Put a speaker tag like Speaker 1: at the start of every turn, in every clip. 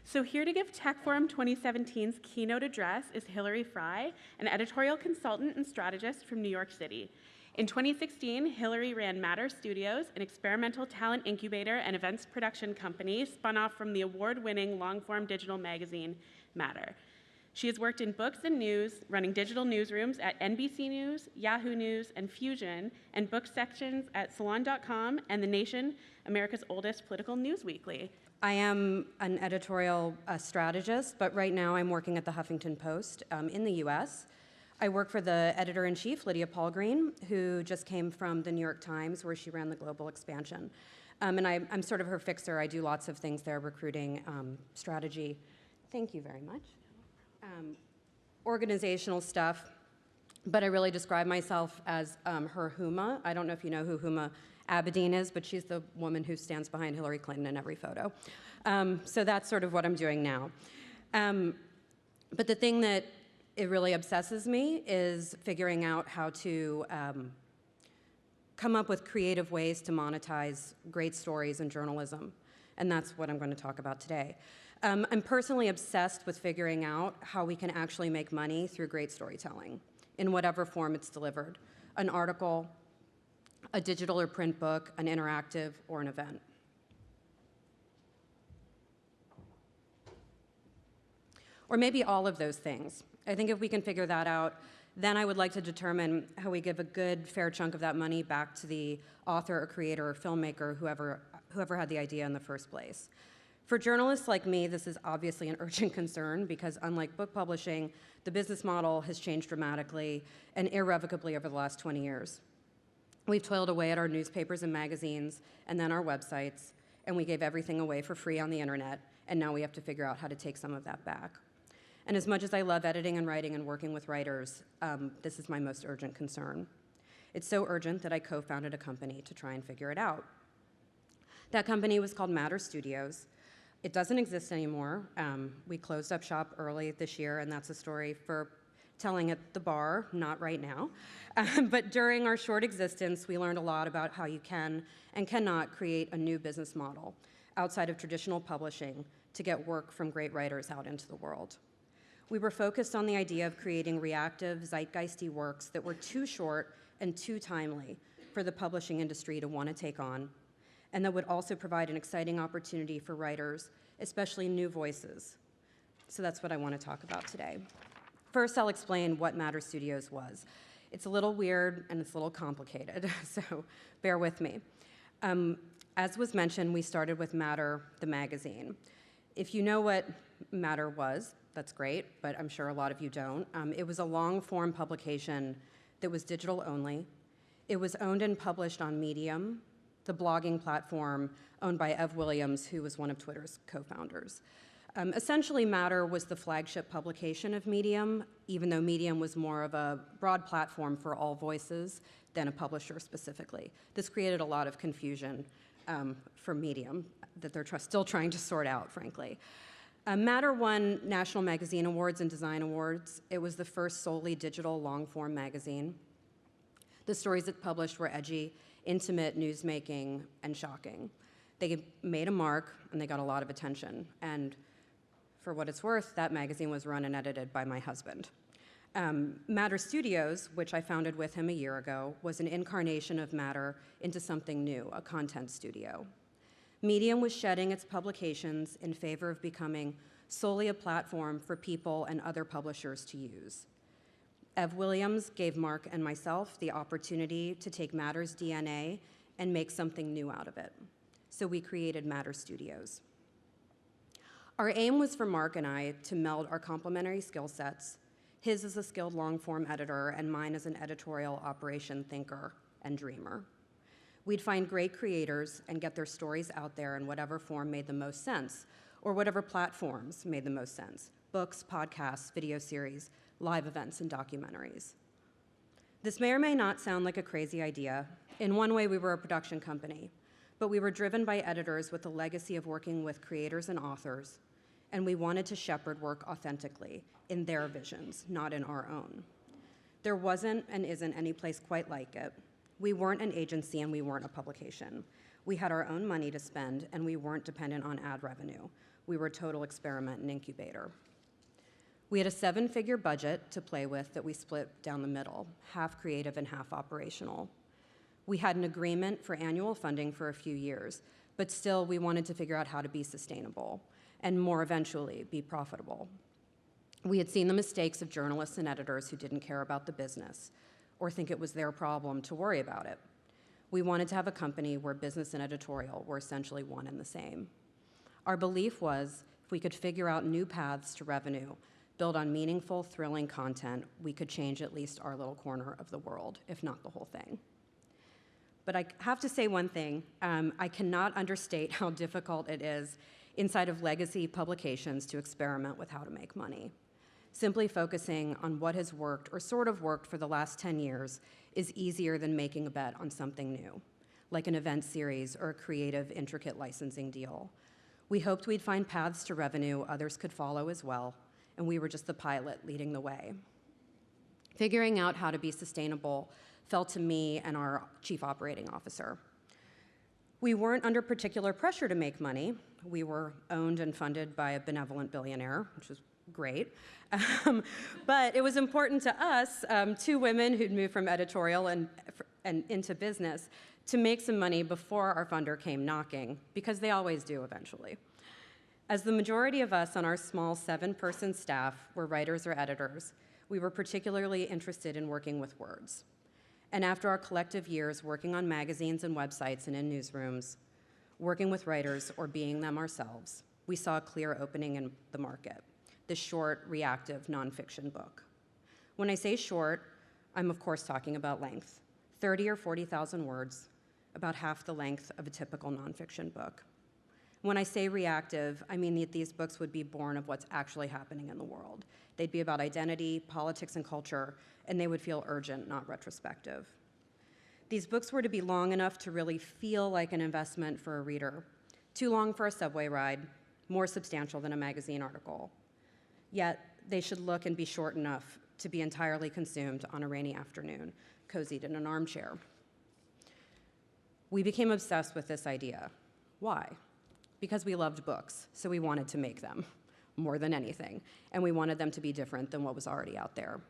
Speaker 1: So here to give Tech Forum 2017's keynote address is Hillary Frey, an editorial consultant and strategist from New York City. In 2016, Hillary ran Matter Studios, an experimental talent incubator and events production company spun off from the award-winning long-form digital magazine, Matter. She has worked in books and news, running digital newsrooms at NBC News, Yahoo News, and Fusion, and book sections at Salon.com and The Nation, America's oldest political news weekly.
Speaker 2: I am an editorial strategist, but right now I'm working at the Huffington Post in the US. I work for the editor-in-chief, Lydia Palgreen, who just came from the New York Times, where she ran the global expansion. And I'm sort of her fixer. I do lots of things there, recruiting, strategy. Thank you very much. Organizational stuff, but I really describe myself as her Huma. I don't know if you know who Huma Abedin is, but she's the woman who stands behind Hillary Clinton in every photo. So that's sort of what I'm doing now. But the thing that it really obsesses me is figuring out how to come up with creative ways to monetize great stories in journalism. And that's what I'm going to talk about today. I'm personally obsessed with figuring out how we can actually make money through great storytelling, in whatever form it's delivered. An article, a digital or print book, an interactive, or an event. Or maybe all of those things. I think if we can figure that out, then I would like to determine how we give a good, fair chunk of that money back to the author or creator or filmmaker, whoever had the idea in the first place. For journalists like me, this is obviously an urgent concern because unlike book publishing, the business model has changed dramatically and irrevocably over the last 20 years. We've toiled away at our newspapers and magazines and then our websites, and we gave everything away for free on the internet, and now we have to figure out how to take some of that back. And as much as I love editing and writing and working with writers, this is my most urgent concern. It's so urgent that I co-founded a company to try and figure it out. That company was called Matter Studios. It doesn't exist anymore. We closed up shop early this year, and that's a story for telling at the bar, not right now. But during our short existence, we learned a lot about how you can and cannot create a new business model outside of traditional publishing to get work from great writers out into the world. We were focused on the idea of creating reactive, zeitgeisty works that were too short and too timely for the publishing industry to want to take on, and that would also provide an exciting opportunity for writers, especially new voices. So that's what I want to talk about today. First, I'll explain what Matter Studios was. It's a little weird and it's a little complicated, so bear with me. As was mentioned, we started with Matter, the magazine. If you know what Matter was, that's great, but I'm sure a lot of you don't. It was a long-form publication that was digital only. It was owned and published on Medium, the blogging platform owned by Ev Williams, who was one of Twitter's co-founders. Essentially, Matter was the flagship publication of Medium, even though Medium was more of a broad platform for all voices than a publisher specifically. This created a lot of confusion for Medium that they're still trying to sort out, frankly. Matter won National Magazine Awards and Design Awards. It was the first solely digital long-form magazine. The stories it published were edgy, intimate, newsmaking, and shocking. They made a mark, and they got a lot of attention. And for what it's worth, that magazine was run and edited by my husband. Matter Studios, which I founded with him a year ago, was an incarnation of Matter into something new, a content studio. Medium was shedding its publications in favor of becoming solely a platform for people and other publishers to use. Ev Williams gave Mark and myself the opportunity to take Matter's DNA and make something new out of it. So we created Matter Studios. Our aim was for Mark and I to meld our complementary skill sets, his as a skilled long-form editor and mine as an editorial operation thinker and dreamer. We'd find great creators and get their stories out there in whatever form made the most sense, or whatever platforms made the most sense: books, podcasts, video series, live events, and documentaries. This may or may not sound like a crazy idea. In one way, we were a production company, but we were driven by editors with a legacy of working with creators and authors, and we wanted to shepherd work authentically in their visions, not in our own. There wasn't and isn't any place quite like it. We weren't an agency and we weren't a publication. We had our own money to spend and we weren't dependent on ad revenue. We were a total experiment and incubator. We had a 7-figure budget to play with that we split down the middle, half creative and half operational. We had an agreement for annual funding for a few years, but still we wanted to figure out how to be sustainable and more eventually be profitable. We had seen the mistakes of journalists and editors who didn't care about the business or think it was their problem to worry about it. We wanted to have a company where business and editorial were essentially one and the same. Our belief was if we could figure out new paths to revenue, build on meaningful, thrilling content, we could change at least our little corner of the world, if not the whole thing. But I have to say one thing. I cannot understate how difficult it is inside of legacy publications to experiment with how to make money. Simply focusing on what has worked or sort of worked for the last 10 years is easier than making a bet on something new, like an event series or a creative, intricate licensing deal. We hoped we'd find paths to revenue others could follow as well, and we were just the pilot leading the way. Figuring out how to be sustainable fell to me and our chief operating officer. We weren't under particular pressure to make money. We were owned and funded by a benevolent billionaire, which was great. But it was important to us, two women who'd moved from editorial and into business, to make some money before our funder came knocking, because they always do eventually. As the majority of us on our small 7-person staff were writers or editors, we were particularly interested in working with words. And after our collective years working on magazines and websites and in newsrooms, working with writers or being them ourselves, we saw a clear opening in the market, the short, reactive nonfiction book. When I say short, I'm of course talking about length, 30 or 40,000 words, about half the length of a typical nonfiction book. When I say reactive, I mean that these books would be born of what's actually happening in the world. They'd be about identity, politics, and culture, and they would feel urgent, not retrospective. These books were to be long enough to really feel like an investment for a reader, too long for a subway ride, more substantial than a magazine article. Yet, they should look and be short enough to be entirely consumed on a rainy afternoon, cozied in an armchair. We became obsessed with this idea. Why? Because we loved books, so we wanted to make them, more than anything, and we wanted them to be different than what was already out there.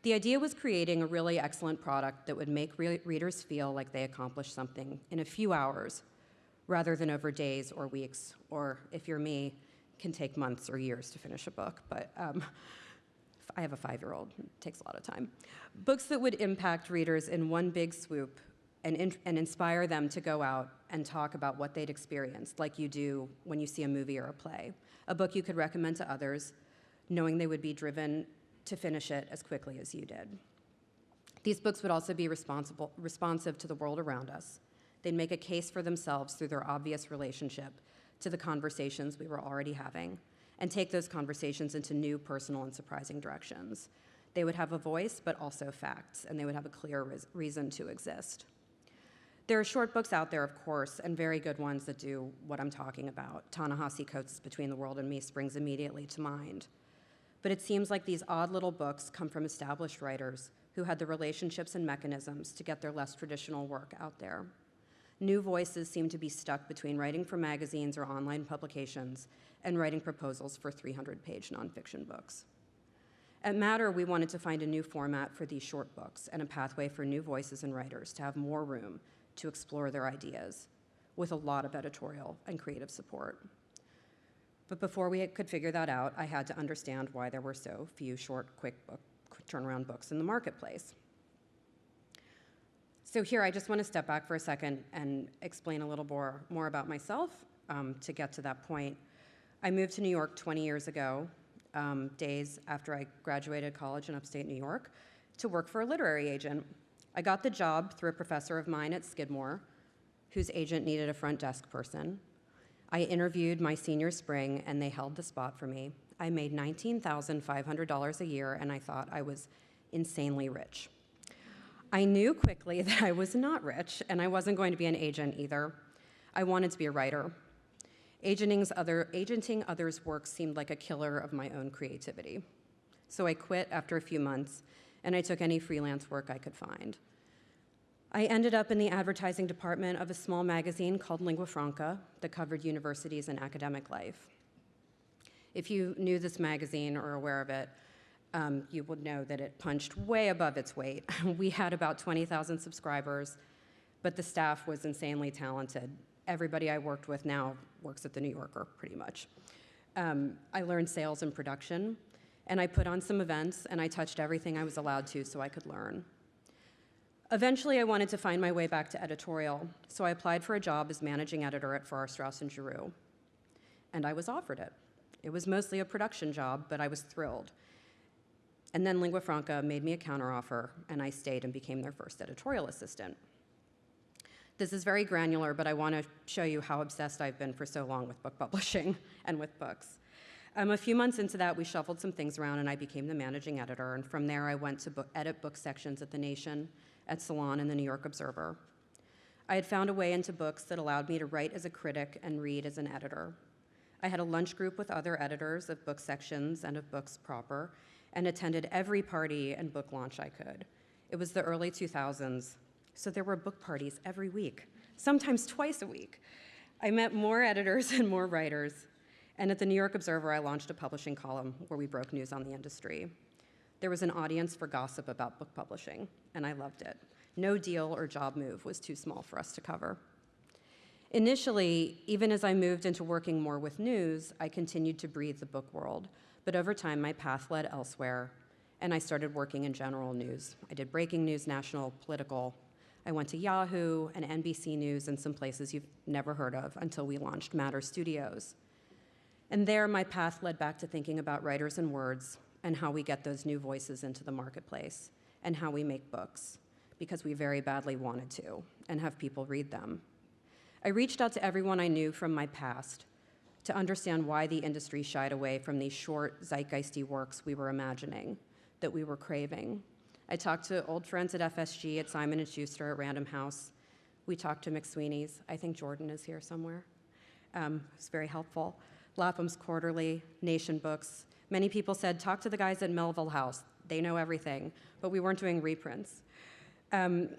Speaker 2: The idea was creating a really excellent product that would make readers feel like they accomplished something in a few hours, rather than over days or weeks, or if you're me, can take months or years to finish a book, but I have a 5-year-old, it takes a lot of time. Books that would impact readers in one big swoop and inspire them to go out and talk about what they'd experienced, like you do when you see a movie or a play. A book you could recommend to others, knowing they would be driven to finish it as quickly as you did. These books would also be responsive to the world around us. They'd make a case for themselves through their obvious relationship to the conversations we were already having, and take those conversations into new, personal, and surprising directions. They would have a voice, but also facts, and they would have a clear reason to exist. There are short books out there, of course, and very good ones that do what I'm talking about. Ta-Nehisi Coates' Between the World and Me springs immediately to mind. But it seems like these odd little books come from established writers who had the relationships and mechanisms to get their less traditional work out there. New voices seem to be stuck between writing for magazines or online publications and writing proposals for 300-page nonfiction books. At Matter, we wanted to find a new format for these short books and a pathway for new voices and writers to have more room to explore their ideas with a lot of editorial and creative support. But before we could figure that out, I had to understand why there were so few short, quick turnaround books in the marketplace. So here, I just want to step back for a second and explain a little more about myself to get to that point. I moved to New York 20 years ago, days after I graduated college in upstate New York, to work for a literary agent. I got the job through a professor of mine at Skidmore, whose agent needed a front desk person. I interviewed my senior spring, and they held the spot for me. I made $19,500 a year, and I thought I was insanely rich. I knew quickly that I was not rich, and I wasn't going to be an agent either. I wanted to be a writer. Agenting others' work seemed like a killer of my own creativity. So I quit after a few months, and I took any freelance work I could find. I ended up in the advertising department of a small magazine called Lingua Franca that covered universities and academic life. If you knew this magazine or are aware of it, you would know that it punched way above its weight. We had about 20,000 subscribers, but the staff was insanely talented. Everybody I worked with now works at The New Yorker, pretty much. I learned sales and production, and I put on some events, and I touched everything I was allowed to so I could learn. Eventually, I wanted to find my way back to editorial, so I applied for a job as managing editor at Farrar, Straus & Giroux, and I was offered it. It was mostly a production job, but I was thrilled. And then Lingua Franca made me a counteroffer, and I stayed and became their first editorial assistant. This is very granular, but I want to show you how obsessed I've been for so long with book publishing and with books. A few months into that, we shuffled some things around, and I became the managing editor. And from there, I went to edit book sections at The Nation, at Salon, and the New York Observer. I had found a way into books that allowed me to write as a critic and read as an editor. I had a lunch group with other editors of book sections and of books proper, and attended every party and book launch I could. It was the early 2000s, so there were book parties every week, sometimes twice a week. I met more editors and more writers, and at the New York Observer, I launched a publishing column where we broke news on the industry. There was an audience for gossip about book publishing, and I loved it. No deal or job move was too small for us to cover. Initially, even as I moved into working more with news, I continued to breathe the book world. But over time, my path led elsewhere, and I started working in general news. I did breaking news, national, political. I went to Yahoo and NBC News and some places you've never heard of until we launched Matter Studios. And there, my path led back to thinking about writers and words and how we get those new voices into the marketplace and how we make books, because we very badly wanted to and have people read them. I reached out to everyone I knew from my past to understand why the industry shied away from these short, zeitgeisty works we were imagining, that we were craving. I talked to old friends at FSG, at Simon & Schuster, at Random House. We talked to McSweeney's. I think Jordan is here somewhere. It's very helpful. Lapham's Quarterly, Nation Books. Many people said, talk to the guys at Melville House. They know everything, but we weren't doing reprints.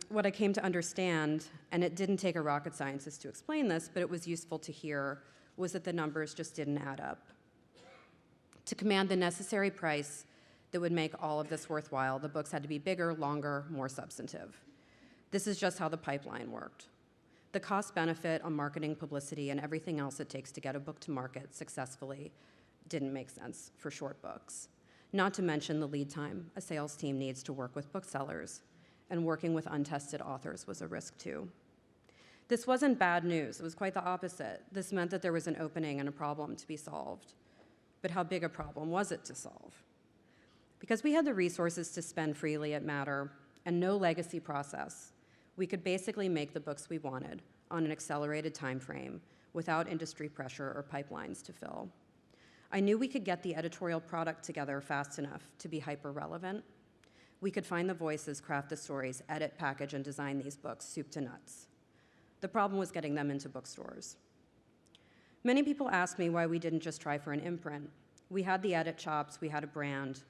Speaker 2: What I came to understand, and it didn't take a rocket scientist to explain this, but it was useful to hear, was that the numbers just didn't add up. To command the necessary price that would make all of this worthwhile, the books had to be bigger, longer, more substantive. This is just how the pipeline worked. The cost benefit on marketing, publicity, and everything else it takes to get a book to market successfully didn't make sense for short books. Not to mention the lead time a sales team needs to work with booksellers, and working with untested authors was a risk too. This wasn't bad news, it was quite the opposite. This meant that there was an opening and a problem to be solved. But how big a problem was it to solve? Because we had the resources to spend freely at Matter and no legacy process, we could basically make the books we wanted on an accelerated time frame without industry pressure or pipelines to fill. I knew we could get the editorial product together fast enough to be hyper-relevant. We could find the voices, craft the stories, edit, package, and design these books soup to nuts. The problem was getting them into bookstores. Many people asked me why we didn't just try for an imprint. We had the edit chops, we had a brand.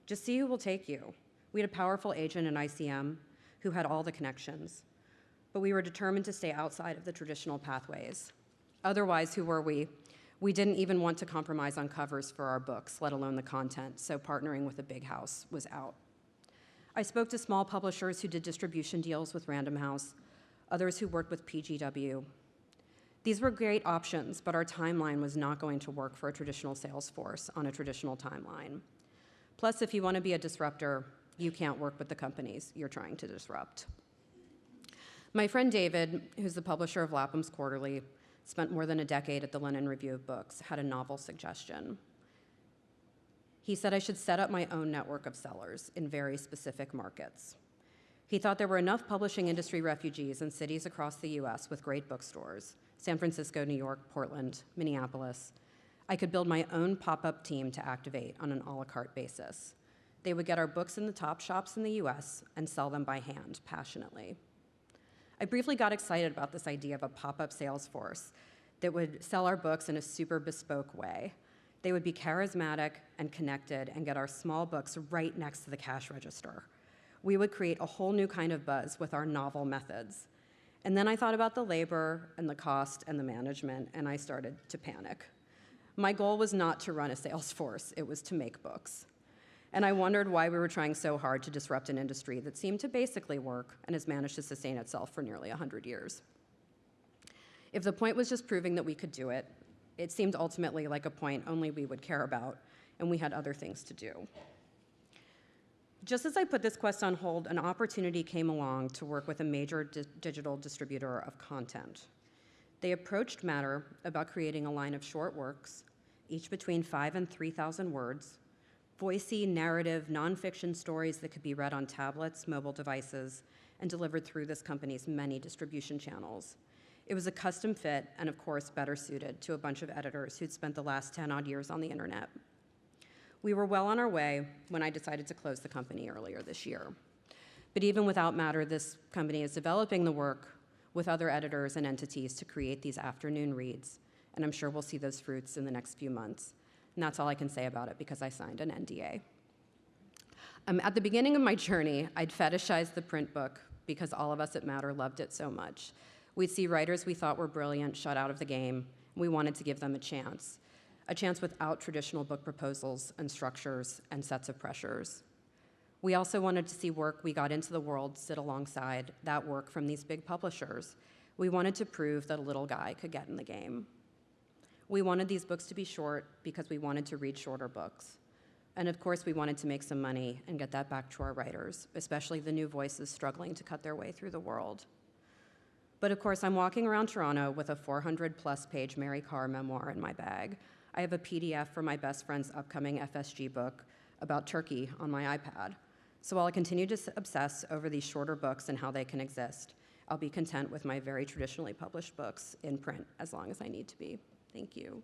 Speaker 2: Just see who will take you. We had a powerful agent in ICM who had all the connections, but we were determined to stay outside of the traditional pathways. Otherwise, who were we? We didn't even want to compromise on covers for our books, let alone the content, so partnering with a big house was out. I spoke to small publishers who did distribution deals with Random House, others who worked with PGW. These were great options, but our timeline was not going to work for a traditional sales force on a traditional timeline. Plus, if you want to be a disruptor, you can't work with the companies you're trying to disrupt. My friend David, who's the publisher of Lapham's Quarterly, spent more than a decade at the London Review of Books, had a novel suggestion. He said I should set up my own network of sellers in very specific markets. He thought there were enough publishing industry refugees in cities across the US with great bookstores, San Francisco, New York, Portland, Minneapolis. I could build my own pop-up team to activate on an a la carte basis. They would get our books in the top shops in the US and sell them by hand, passionately. I briefly got excited about this idea of a pop-up sales force that would sell our books in a super bespoke way. They would be charismatic and connected and get our small books right next to the cash register. We would create a whole new kind of buzz with our novel methods. And then I thought about the labor and the cost and the management, and I started to panic. My goal was not to run a sales force, it was to make books. And I wondered why we were trying so hard to disrupt an industry that seemed to basically work and has managed to sustain itself for nearly 100 years. If the point was just proving that we could do it, it seemed ultimately like a point only we would care about, and we had other things to do. Just as I put this quest on hold, an opportunity came along to work with a major digital distributor of content. They approached Matter about creating a line of short works, each between 5,000 and 3,000 words, voicey, narrative, nonfiction stories that could be read on tablets, mobile devices, and delivered through this company's many distribution channels. It was a custom fit and, of course, better suited to a bunch of editors who'd spent the last 10-odd years on the internet. We were well on our way when I decided to close the company earlier this year. But even without Matter, this company is developing the work with other editors and entities to create these afternoon reads, and I'm sure we'll see those fruits in the next few months. And that's all I can say about it because I signed an NDA. At the beginning of my journey, I'd fetishized the print book because all of us at Matter loved it so much. We'd see writers we thought were brilliant shut out of the game. We wanted to give them a chance without traditional book proposals and structures and sets of pressures. We also wanted to see work we got into the world sit alongside that work from these big publishers. We wanted to prove that a little guy could get in the game. We wanted these books to be short because we wanted to read shorter books. And of course, we wanted to make some money and get that back to our writers, especially the new voices struggling to cut their way through the world. But of course, I'm walking around Toronto with a 400-plus page Mary Karr memoir in my bag. I have a PDF for my best friend's upcoming FSG book about Turkey on my iPad. So while I continue to obsess over these shorter books and how they can exist, I'll be content with my very traditionally published books in print as long as I need to be. Thank you.